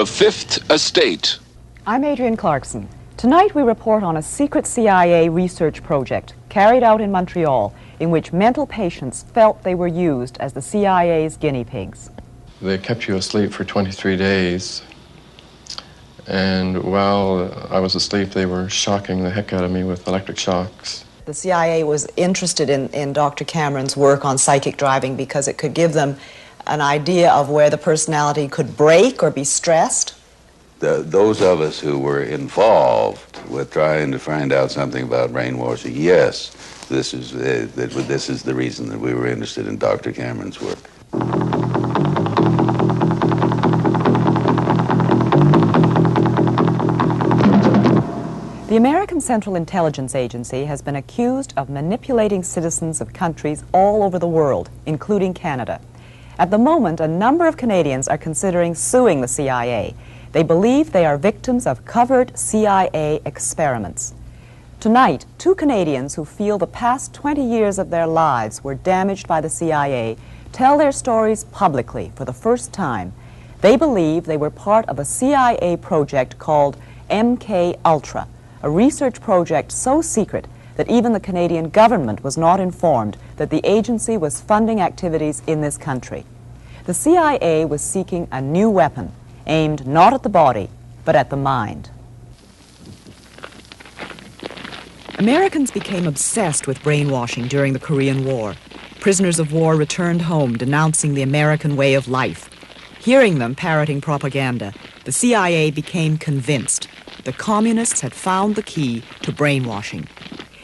The Fifth Estate. I'm Adrienne Clarkson. Tonight we report on a secret CIA research project carried out in Montreal in which mental patients felt they were used as the CIA's guinea pigs. They kept you asleep for 23 days. And while I was asleep, they were shocking the heck out of me with electric shocks. The CIA was interested in Dr. Cameron's work on psychic driving because it could give them an idea of where the personality could break or be stressed. Those of us who were involved with trying to find out something about brainwashing, yes, this is the reason that we were interested in Dr. Cameron's work. The American Central Intelligence Agency has been accused of manipulating citizens of countries all over the world, including Canada. At the moment, a number of Canadians are considering suing the CIA. They believe they are victims of covert CIA experiments. Tonight, two Canadians who feel the past 20 years of their lives were damaged by the CIA tell their stories publicly for the first time. They believe they were part of a CIA project called MK Ultra, a research project so secret that even the Canadian government was not informed that the agency was funding activities in this country. The CIA was seeking a new weapon, aimed not at the body, but at the mind. Americans became obsessed with brainwashing during the Korean War. Prisoners of war returned home denouncing the American way of life. Hearing them parroting propaganda, the CIA became convinced the communists had found the key to brainwashing.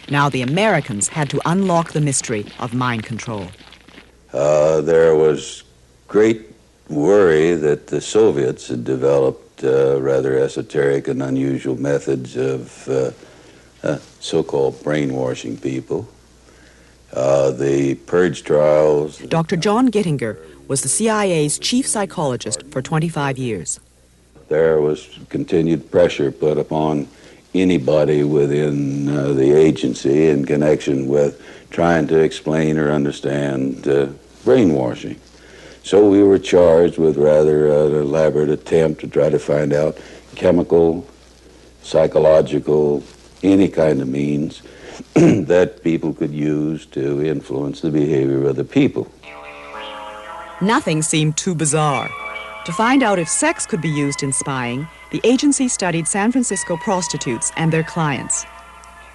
Now the Americans had to unlock the mystery of mind control. There was great worry that the Soviets had developed rather esoteric and unusual methods of so-called brainwashing people. The purge trials... Dr. John Gittinger was the CIA's chief psychologist for 25 years. There was continued pressure put upon anybody within the agency in connection with trying to explain or understand brainwashing. So we were charged with rather an elaborate attempt to try to find out chemical, psychological, any kind of means that people could use to influence the behavior of the people. Nothing seemed too bizarre. To find out if sex could be used in spying, the agency studied San Francisco prostitutes and their clients.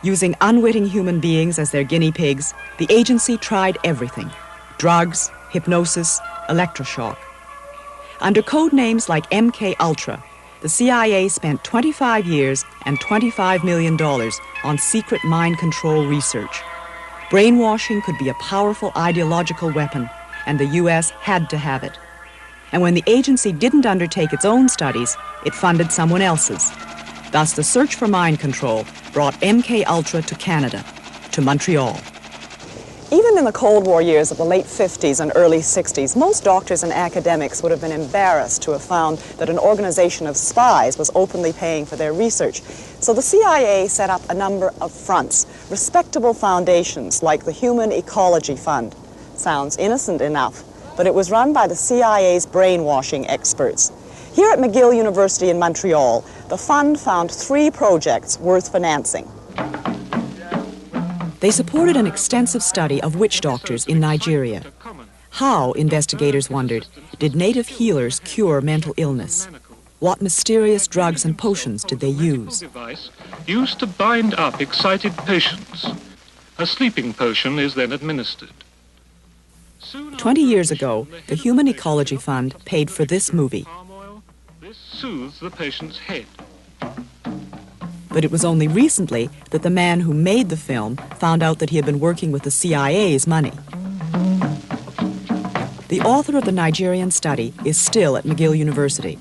Using unwitting human beings as their guinea pigs, the agency tried everything: drugs, hypnosis, electroshock. Under code names like MK Ultra, the CIA spent 25 years and $25 million on secret mind control research. Brainwashing could be a powerful ideological weapon, and the U.S. had to have it. And when the agency didn't undertake its own studies, it funded someone else's. Thus, the search for mind control brought MK Ultra to Canada, to Montreal. Even in the Cold War years of the late 50s and early 60s, most doctors and academics would have been embarrassed to have found that an organization of spies was openly paying for their research. So the CIA set up a number of fronts, respectable foundations like the Human Ecology Fund. Sounds innocent enough, but it was run by the CIA's brainwashing experts. Here at McGill University in Montreal, the fund found 3 projects worth financing. They supported an extensive study of witch doctors in Nigeria. How, investigators wondered, did native healers cure mental illness? What mysterious drugs and potions did they use? Device used to bind up excited patients. A sleeping potion is then administered. 20 years ago, the Human Ecology Fund paid for this movie. This soothes the patient's head. But it was only recently that the man who made the film found out that he had been working with the CIA's money. The author of the Nigerian study is still at McGill University.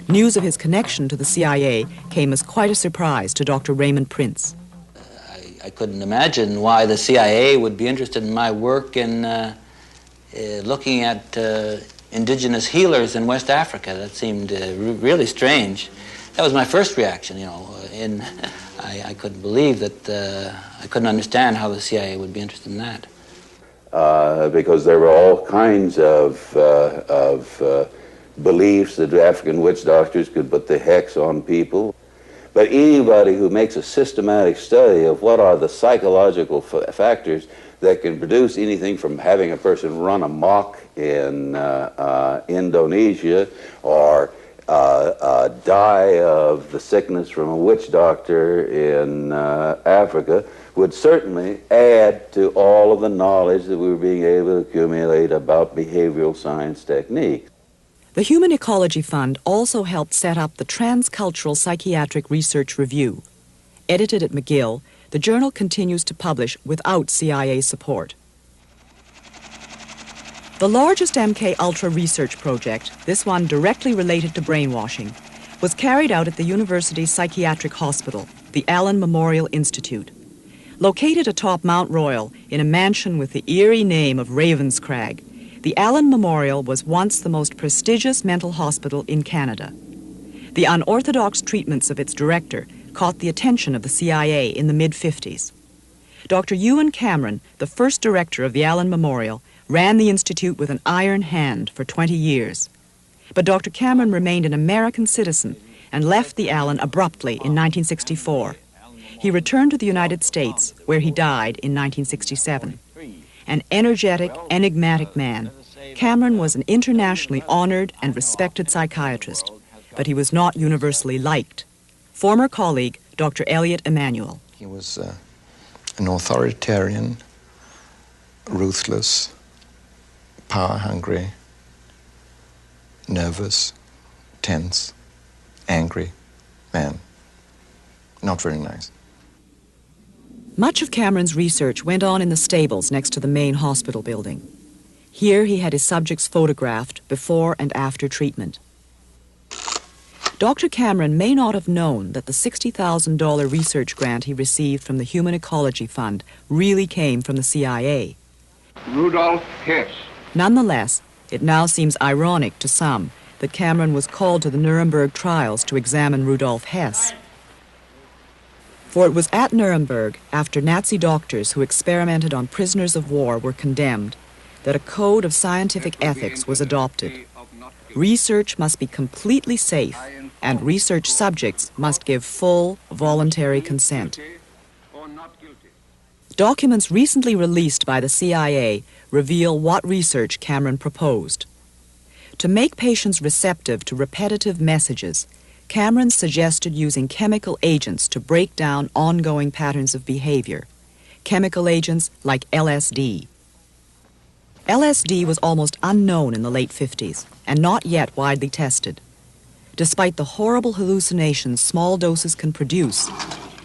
News of his connection to the CIA came as quite a surprise to Dr. Raymond Prince. I couldn't imagine why the CIA would be interested in my work in looking at indigenous healers in West Africa. That seemed really strange. That was my first reaction, you know. I couldn't believe that, I couldn't understand how the CIA would be interested in that. Because there were all kinds of beliefs that African witch doctors could put the hex on people. But anybody who makes a systematic study of what are the psychological factors that can produce anything from having a person run amok in Indonesia or die of the sickness from a witch doctor in Africa would certainly add to all of the knowledge that we were being able to accumulate about behavioral science techniques. The Human Ecology Fund also helped set up the Transcultural Psychiatric Research Review. Edited at McGill, the journal continues to publish without CIA support. The largest MK Ultra research project, this one directly related to brainwashing, was carried out at the university's psychiatric hospital, the Allen Memorial Institute. Located atop Mount Royal in a mansion with the eerie name of Ravenscrag, the Allen Memorial was once the most prestigious mental hospital in Canada. The unorthodox treatments of its director caught the attention of the CIA in the mid-50s. Dr. Ewan Cameron, the first director of the Allen Memorial, ran the institute with an iron hand for 20 years. But Dr. Cameron remained an American citizen and left the Allen abruptly in 1964. He returned to the United States, where he died in 1967. An energetic, enigmatic man, Cameron was an internationally honored and respected psychiatrist, but he was not universally liked. Former colleague, Dr. Elliot Emanuel. He was an authoritarian, ruthless, power-hungry, nervous, tense, angry man. Not very nice. Much of Cameron's research went on in the stables next to the main hospital building. Here he had his subjects photographed before and after treatment. Dr. Cameron may not have known that the $60,000 research grant he received from the Human Ecology Fund really came from the CIA. Rudolf Hess. Nonetheless, it now seems ironic to some that Cameron was called to the Nuremberg trials to examine Rudolf Hess. For it was at Nuremberg, after Nazi doctors who experimented on prisoners of war were condemned, that a code of scientific ethics was adopted. Research must be completely safe, and research subjects must give full, voluntary consent. Documents recently released by the CIA reveal what research Cameron proposed. To make patients receptive to repetitive messages, Cameron suggested using chemical agents to break down ongoing patterns of behavior, chemical agents like LSD. LSD was almost unknown in the late 50s and not yet widely tested. Despite the horrible hallucinations small doses can produce,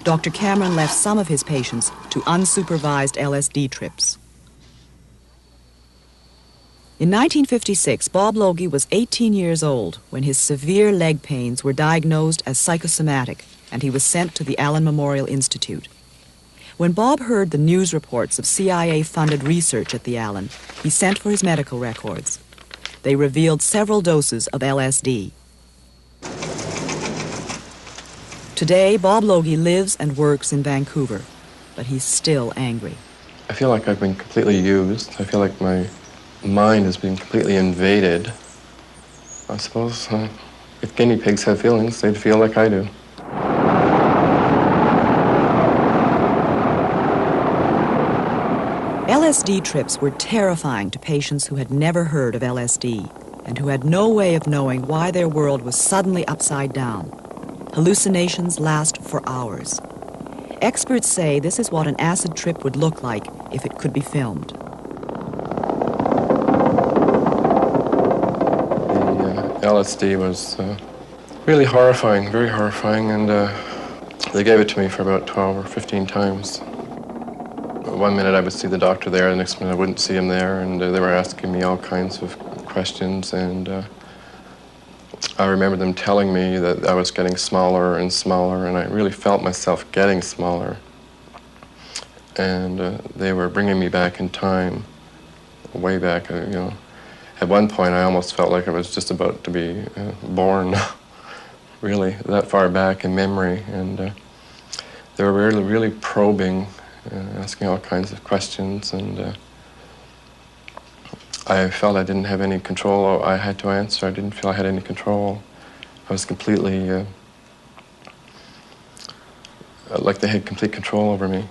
Dr. Cameron left some of his patients to unsupervised LSD trips. In 1956, Bob Logie was 18 years old when his severe leg pains were diagnosed as psychosomatic, and he was sent to the Allen Memorial Institute. When Bob heard the news reports of CIA-funded research at the Allen, he sent for his medical records. They revealed several doses of LSD. Today, Bob Logie lives and works in Vancouver, but he's still angry. I feel like I've been completely used. I feel like my mind has been completely invaded. I suppose if guinea pigs have feelings, they'd feel like I do. LSD trips were terrifying to patients who had never heard of LSD and who had no way of knowing why their world was suddenly upside down. Hallucinations last for hours. Experts say this is what an acid trip would look like if it could be filmed. LSD was really horrifying, very horrifying, and they gave it to me for about 12 or 15 times. One minute I would see the doctor there, the next minute I wouldn't see him there, and they were asking me all kinds of questions, and I remember them telling me that I was getting smaller and smaller, and I really felt myself getting smaller. And they were bringing me back in time, way back, you know. At one point, I almost felt like I was just about to be born, really, that far back in memory. And they were really, really probing, asking all kinds of questions. And I felt I didn't have any control. I had to answer. I didn't feel I had any control. I was completely, like they had complete control over me.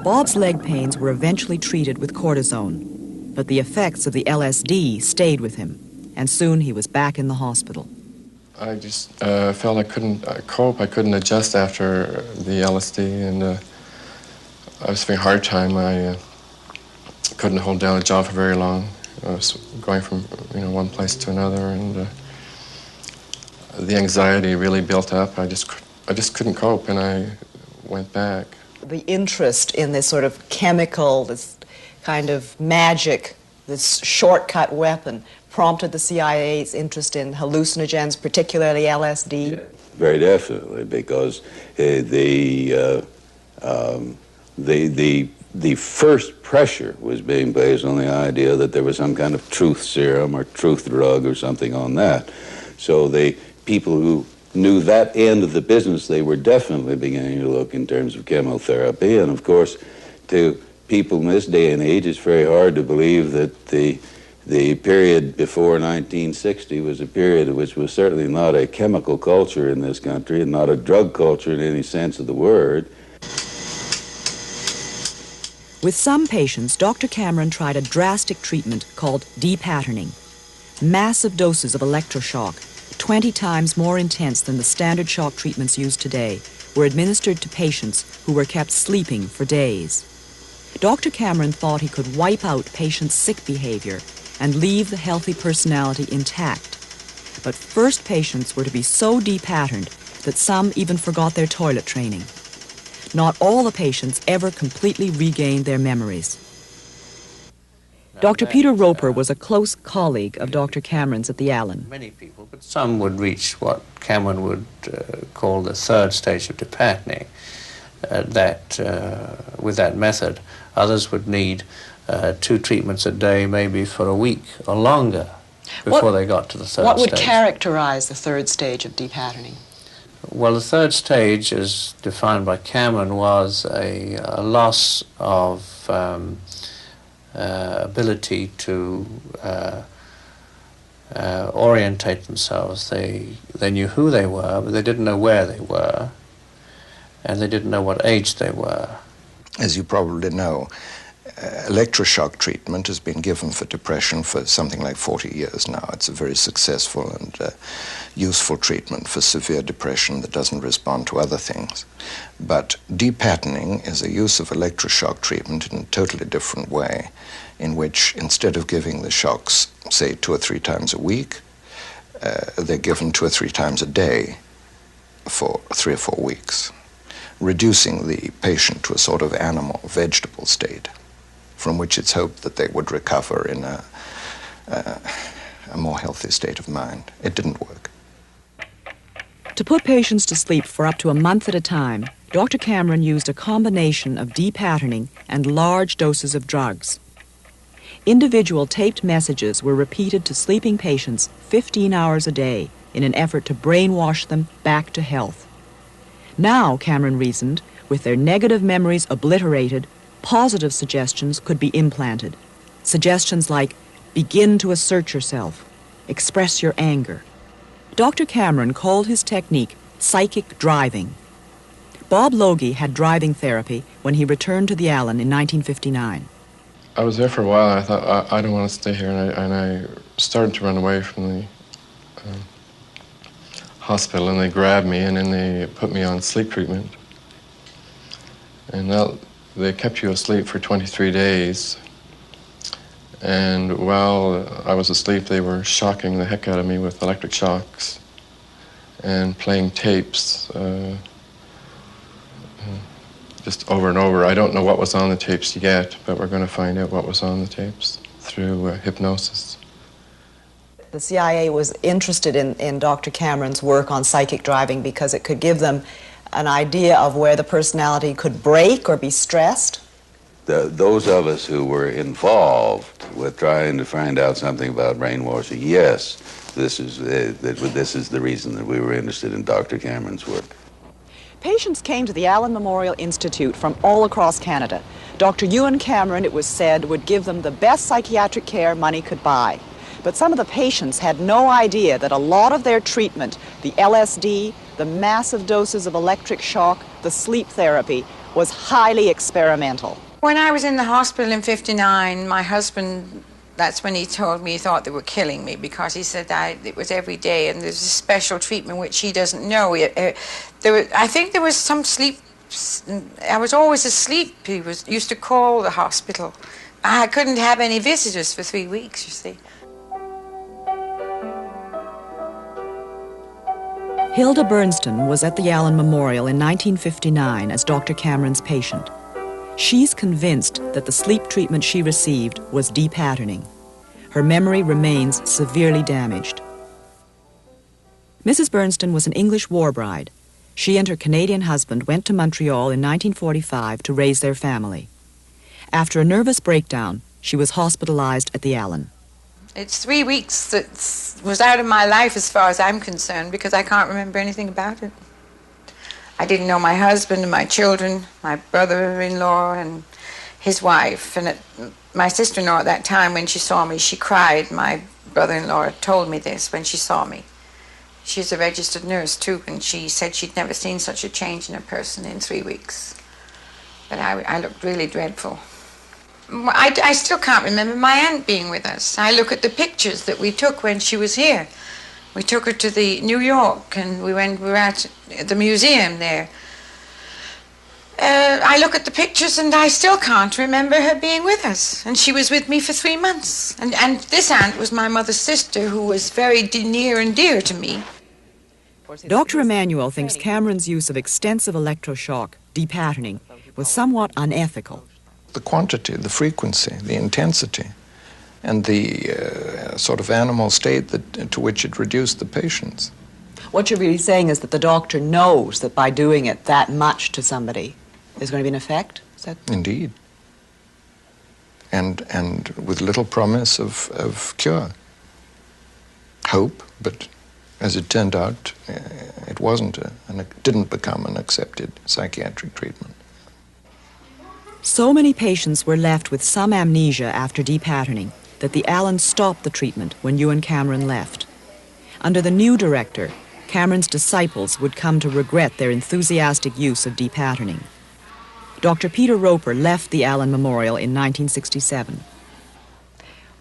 Bob's leg pains were eventually treated with cortisone, but the effects of the LSD stayed with him, and soon he was back in the hospital. I just felt I couldn't cope. I couldn't adjust after the LSD, and I was having a hard time. I couldn't hold down a job for very long. I was going from one place to another, and the anxiety really built up. I just couldn't cope, and I went back. The interest in this sort of chemical, this kind of magic, this shortcut weapon, prompted the CIA's interest in hallucinogens, particularly LSD? Yeah, very definitely, because the first pressure was being placed on the idea that there was some kind of truth serum or truth drug or something on that. So the people who knew that end of the business, they were definitely beginning to look in terms of chemotherapy. And of course, to people in this day and age, it's very hard to believe that the period before 1960 was a period which was certainly not a chemical culture in this country and not a drug culture in any sense of the word. With some patients, Dr. Cameron tried a drastic treatment called depatterning. Massive doses of electroshock, 20 times more intense than the standard shock treatments used today, were administered to patients who were kept sleeping for days. Dr. Cameron thought he could wipe out patients' sick behavior and leave the healthy personality intact. But first patients were to be so depatterned that some even forgot their toilet training. Not all the patients ever completely regained their memories. Dr. Peter Roper was a close colleague of Dr. Cameron's at the Allen. Many people, but some would reach what Cameron would call the third stage of depatterning. With that method, others would need 2 treatments a day, maybe for a week or longer, before they got to the third stage. What would characterize the third stage of depatterning? Well, the third stage, as defined by Cameron, was a loss of ability to orientate themselves. They knew who they were, but they didn't know where they were, and they didn't know what age they were. As you probably know, electroshock treatment has been given for depression for something like 40 years now. It's a very successful and useful treatment for severe depression that doesn't respond to other things. But depatterning is a use of electroshock treatment in a totally different way, in which instead of giving the shocks, say, 2 or 3 times a week, they're given 2 or 3 times a day for 3 or 4 weeks, reducing the patient to a sort of animal, vegetable state, from which it's hoped that they would recover in a more healthy state of mind. It didn't work. To put patients to sleep for up to a month at a time, Dr. Cameron used a combination of depatterning and large doses of drugs. Individual taped messages were repeated to sleeping patients 15 hours a day in an effort to brainwash them back to health. Now, Cameron reasoned, with their negative memories obliterated, positive suggestions could be implanted. Suggestions like, begin to assert yourself, express your anger. Dr. Cameron called his technique psychic driving. Bob Logie had driving therapy when he returned to the Allen in 1959. I was there for a while, and I thought, I don't want to stay here, and I started to run away from the hospital, and they grabbed me, and then they put me on sleep treatment. And they kept you asleep for 23 days. And while I was asleep, they were shocking the heck out of me with electric shocks and playing tapes just over and over. I don't know what was on the tapes yet, but we're going to find out what was on the tapes through hypnosis. The CIA was interested in Dr. Cameron's work on psychic driving because it could give them an idea of where the personality could break or be stressed. Those of us who were involved with trying to find out something about brainwashing. Yes, this is the reason that we were interested in Dr. Cameron's work. Patients came to the Allen Memorial Institute from all across Canada. Dr. Ewan Cameron, it was said, would give them the best psychiatric care money could buy. But some of the patients had no idea that a lot of their treatment, the LSD, the massive doses of electric shock, the sleep therapy, was highly experimental. When I was in the hospital in '59, my husband, that's when he told me he thought they were killing me, because he said it was every day and there's a special treatment which he doesn't know. I think there was some sleep. I was always asleep. He used to call the hospital. I couldn't have any visitors for 3 weeks, you see. Hilda Bernston was at the Allen Memorial in 1959 as Dr. Cameron's patient. She's convinced that the sleep treatment she received was depatterning. Her memory remains severely damaged. Mrs. Bernston was an English war bride. She and her Canadian husband went to Montreal in 1945 to raise their family. After a nervous breakdown, she was hospitalized at the Allen. It's 3 weeks that was out of my life as far as I'm concerned, because I can't remember anything about it. I didn't know my husband and my children, my brother-in-law and his wife. And my sister-in-law at that time, when she saw me, she cried. My brother-in-law told me this when she saw me. She's a registered nurse, too, and she said she'd never seen such a change in a person in 3 weeks. But I looked really dreadful. I still can't remember my aunt being with us. I look at the pictures that we took when she was here. We took her to New York, and we were at the museum there. I look at the pictures, and I still can't remember her being with us. And she was with me for 3 months. And this aunt was my mother's sister, who was very near and dear to me. Dr. Emanuel thinks Cameron's use of extensive electroshock, depatterning, was somewhat unethical. The quantity, the frequency, the intensity, and the sort of animal state to which it reduced the patients. What you're really saying is that the doctor knows that by doing it that much to somebody, there's going to be an effect? Is that... Indeed. And with little promise of cure. Hope, but as it turned out, it wasn't, and it didn't become an accepted psychiatric treatment. So many patients were left with some amnesia after depatterning that the Allen stopped the treatment when Ewan Cameron left. Under the new director, Cameron's disciples would come to regret their enthusiastic use of depatterning. Dr. Peter Roper left the Allen Memorial in 1967.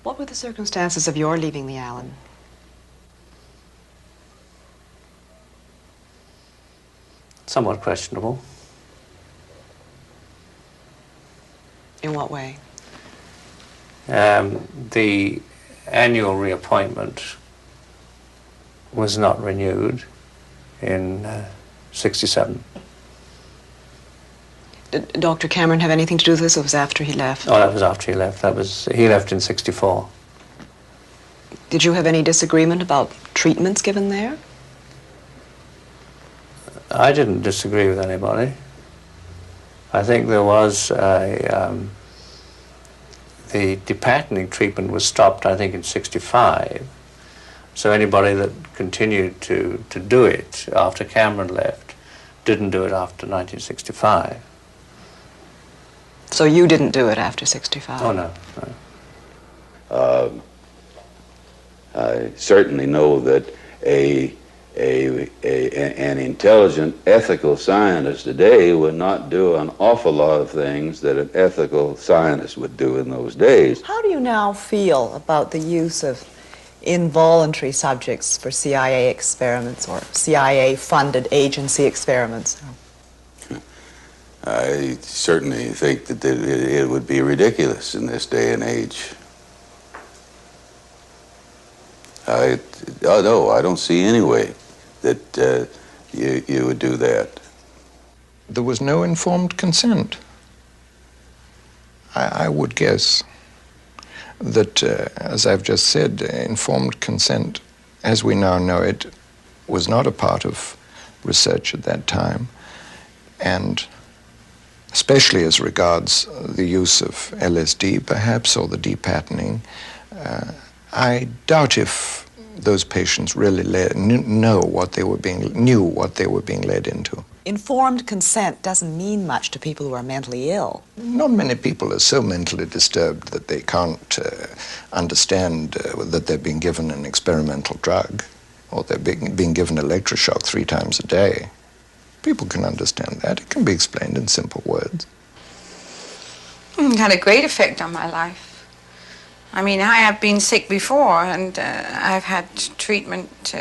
What were the circumstances of your leaving the Allen? Somewhat questionable. In what way? The annual reappointment was not renewed in '67. Did Dr. Cameron have anything to do with this, or was it after he left? Oh, that was after he left. He left in '64. Did you have any disagreement about treatments given there? I didn't disagree with anybody. I think there was the depatterning treatment was stopped, I think, in '65. So anybody that continued to do it after Cameron left didn't do it after 1965. So you didn't do it after '65? Oh, no. I certainly know that an intelligent, ethical scientist today would not do an awful lot of things that an ethical scientist would do in those days. How do you now feel about the use of involuntary subjects for CIA experiments or CIA-funded agency experiments? I certainly think that it would be ridiculous in this day and age. No, I don't see any way that you would do that. There was no informed consent. I would guess that, as I've just said, informed consent, as we now know it, was not a part of research at that time. And especially as regards the use of LSD, perhaps, or the depatterning. I doubt if those patients really knew what they were being led into. Informed consent doesn't mean much to people who are mentally ill. Not many people are so mentally disturbed that they can't understand that they're being given an experimental drug, or they're being given electroshock 3 times a day. People can understand that. It can be explained in simple words. It had a great effect on my life. I mean, I have been sick before, and I've had treatment,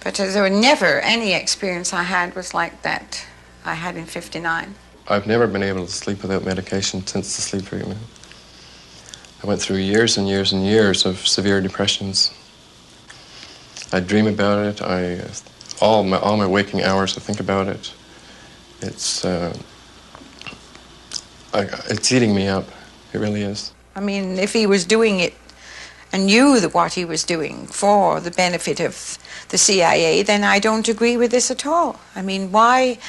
but there were never any experience I had was like that I had in '59. I've never been able to sleep without medication since the sleep treatment. I went through years and years and years of severe depressions. I dream about it. All my waking hours, I think about it. It's eating me up. It really is. I mean, if he was doing it and knew what he was doing for the benefit of the CIA, then I don't agree with this at all. I mean, why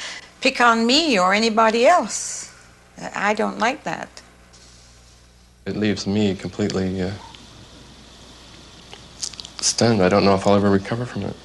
pick on me or anybody else? I don't like that. It leaves me completely stunned. I don't know if I'll ever recover from it.